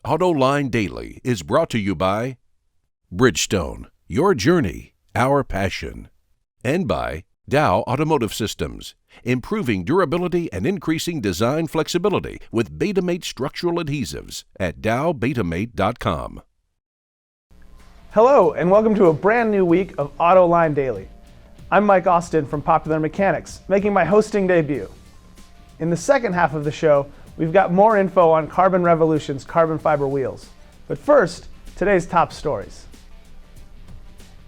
Autoline Daily is brought to you by Bridgestone, your journey, our passion, and by Dow Automotive Systems, improving durability and increasing design flexibility with Betamate structural adhesives at dowbetamate.com. Hello, and welcome to a brand new week of Autoline Daily. I'm Mike Austin from Popular Mechanics, making my hosting debut. In the second half of the show, we've got more info on Carbon Revolution's carbon fiber wheels. But first, today's top stories.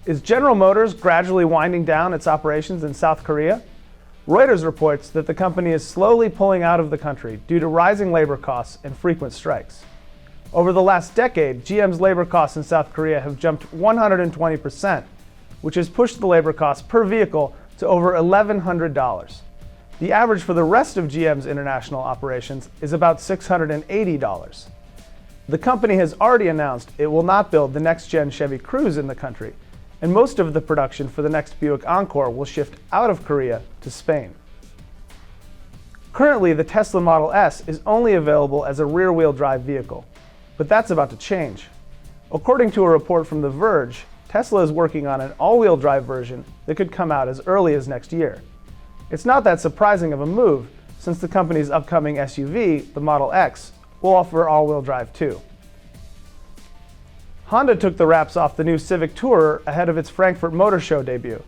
Is General Motors gradually winding down its operations in South Korea? Reuters reports that the company is slowly pulling out of the country due to rising labor costs and frequent strikes. Over the last decade, GM's labor costs in South Korea have jumped 120%, which has pushed the labor costs per vehicle to over $1,100. The average for the rest of GM's international operations is about $680. The company has already announced it will not build the next-gen Chevy Cruze in the country, and most of the production for the next Buick Encore will shift out of Korea to Spain. Currently, the Tesla Model S is only available as a rear-wheel drive vehicle, but that's about to change. According to a report from The Verge, Tesla is working on an all-wheel drive version that could come out as early as next year. It's not that surprising of a move, since the company's upcoming SUV, the Model X, will offer all-wheel drive too. Honda took the wraps off the new Civic Tourer ahead of its Frankfurt Motor Show debut.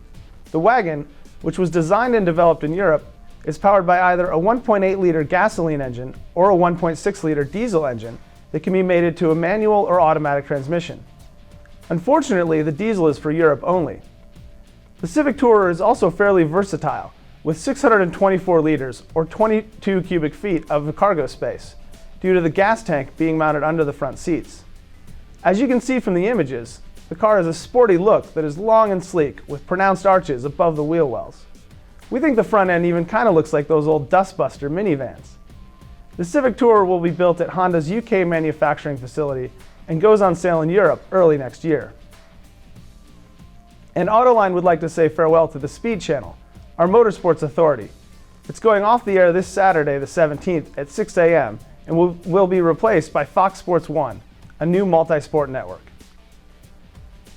The wagon, which was designed and developed in Europe, is powered by either a 1.8-liter gasoline engine or a 1.6-liter diesel engine that can be mated to a manual or automatic transmission. Unfortunately, the diesel is for Europe only. The Civic Tourer is also fairly versatile, with 624 liters or 22 cubic feet of cargo space, due to the gas tank being mounted under the front seats. As you can see from the images, the car has a sporty look that is long and sleek, with pronounced arches above the wheel wells. We think the front end even kind of looks like those old Dustbuster minivans. The Civic Tourer will be built at Honda's UK manufacturing facility and goes on sale in Europe early next year. And Autoline would like to say farewell to the Speed Channel, our motorsports authority. It's going off the air this Saturday, the 17th at 6 a.m. and will be replaced by Fox Sports 1, a new multi-sport network.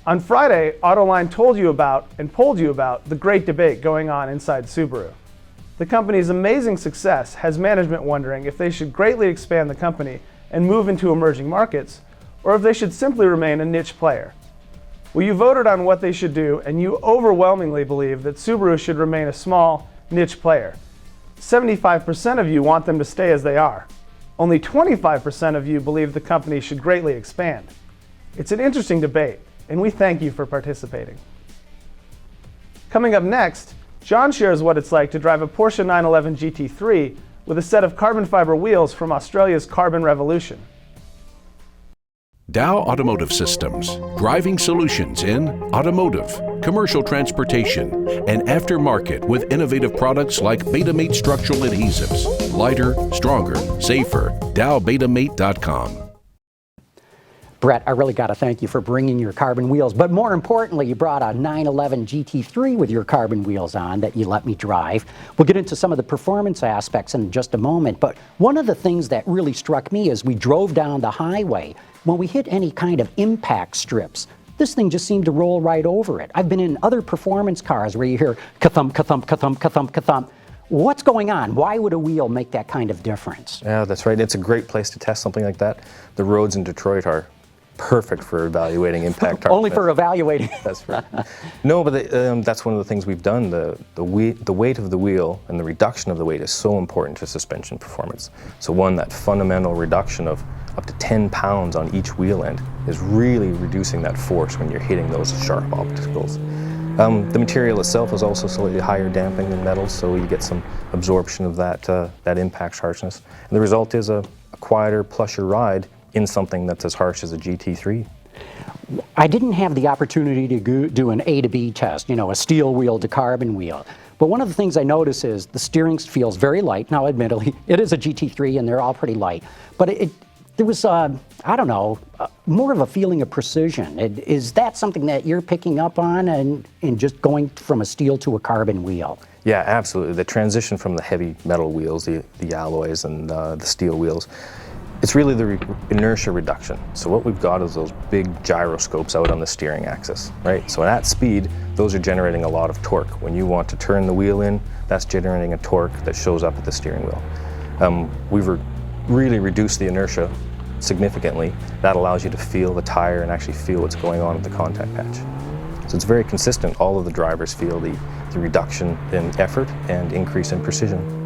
On Friday, Autoline told you about and polled you about the great debate going on inside Subaru. The company's amazing success has management wondering if they should greatly expand the company and move into emerging markets, or if they should simply remain a niche player. Well, you voted on what they should do, and you overwhelmingly believe that Subaru should remain a small, niche player. 75% of you want them to stay as they are. Only 25% of you believe the company should greatly expand. It's an interesting debate, and we thank you for participating. Coming up next, John shares what it's like to drive a Porsche 911 GT3 with a set of carbon fiber wheels from Australia's Carbon Revolution. Dow Automotive Systems, driving solutions in automotive, commercial transportation, and aftermarket with innovative products like Betamate structural adhesives. Lighter, stronger, safer. dowbetamate.com. Brett, I really got to thank you for bringing your carbon wheels, but more importantly, you brought a 911 GT3 with your carbon wheels on that you let me drive. We'll get into some of the performance aspects in just a moment, but one of the things that really struck me as we drove down the highway, when we hit any kind of impact strips, this thing just seemed to roll right over it. I've been in other performance cars where you hear ka-thump, ka-thump, ka-thump, ka-thump, ka-thump. What's going on? Why would a wheel make that kind of difference? Yeah, that's right. It's a great place to test something like that. The roads in Detroit are perfect for evaluating impact. Only for evaluating. That's right. No, but that's one of the things we've done. The weight of the wheel and the reduction of the weight is so important to suspension performance. So that fundamental reduction of up to 10 pounds on each wheel end is really reducing that force when you're hitting those sharp obstacles. The material itself is also slightly higher damping than metals, so you get some absorption of that impact harshness. And the result is a quieter, plusher ride in something that's as harsh as a GT3. I didn't have the opportunity to do an A to B test, a steel wheel to carbon wheel. But one of the things I notice is the steering feels very light. Now, admittedly, it is a GT3 and they're all pretty light. But there was, more of a feeling of precision. Is that something that you're picking up on and just going from a steel to a carbon wheel? Yeah, absolutely. The transition from the heavy metal wheels, the alloys and the steel wheels, It's really the inertia reduction. So what we've got is those big gyroscopes out on the steering axis, right? So at speed, those are generating a lot of torque. When you want to turn the wheel in, that's generating a torque that shows up at the steering wheel. We've really reduced the inertia significantly. That allows you to feel the tire and actually feel what's going on with the contact patch. So it's very consistent. All of the drivers feel the reduction in effort and increase in precision.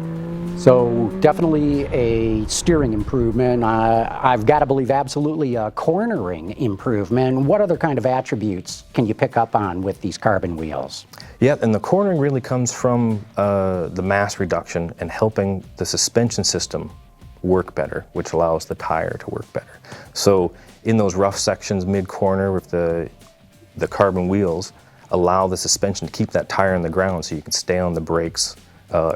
So definitely a steering improvement. I've got to believe absolutely a cornering improvement. What other kind of attributes can you pick up on with these carbon wheels? Yeah, and the cornering really comes from the mass reduction and helping the suspension system work better, which allows the tire to work better. So in those rough sections mid-corner with the carbon wheels, allow the suspension to keep that tire on the ground so you can stay on the brakes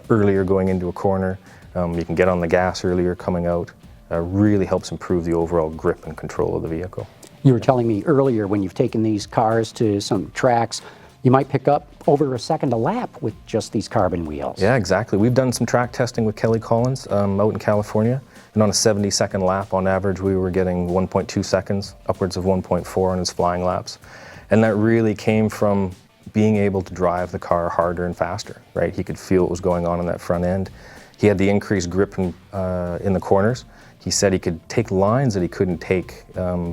earlier going into a corner. You can get on the gas earlier coming out. Really helps improve the overall grip and control of the vehicle. You were telling me earlier when you've taken these cars to some tracks, you might pick up over a second a lap with just these carbon wheels. Yeah, exactly. We've done some track testing with Kelly Collins out in California, and on a 70-second lap on average we were getting 1.2 seconds, upwards of 1.4 on his flying laps. And that really came from being able to drive the car harder and faster, right? He could feel what was going on that front end. He had the increased grip in the corners. He said he could take lines that he couldn't take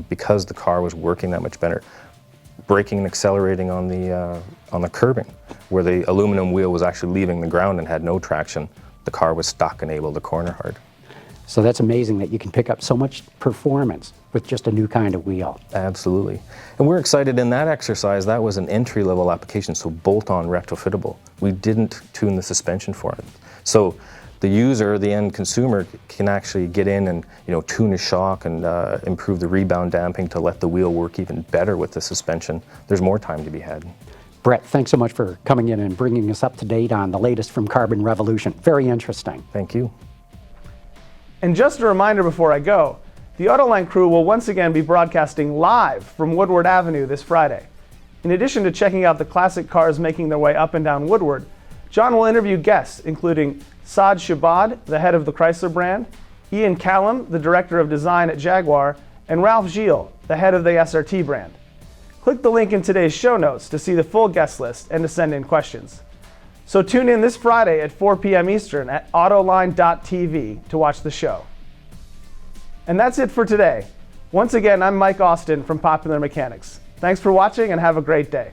because the car was working that much better. Braking and accelerating on the curbing, where the aluminum wheel was actually leaving the ground and had no traction. The car was stuck and able to corner hard. So that's amazing that you can pick up so much performance with just a new kind of wheel. Absolutely. And we're excited in that exercise. That was an entry-level application, so bolt-on retrofittable. We didn't tune the suspension for it. So the user, the end consumer, can actually get in and tune a shock and improve the rebound damping to let the wheel work even better with the suspension. There's more time to be had. Brett, thanks so much for coming in and bringing us up to date on the latest from Carbon Revolution. Very interesting. Thank you. And just a reminder before I go, the Autoline crew will once again be broadcasting live from Woodward Avenue this Friday. In addition to checking out the classic cars making their way up and down Woodward, John will interview guests including Saad Shabad, the head of the Chrysler brand, Ian Callum, the director of design at Jaguar, and Ralph Gilles, the head of the SRT brand. Click the link in today's show notes to see the full guest list and to send in questions. So tune in this Friday at 4 p.m. Eastern at Autoline.tv to watch the show. And that's it for today. Once again, I'm Mike Austin from Popular Mechanics. Thanks for watching and have a great day.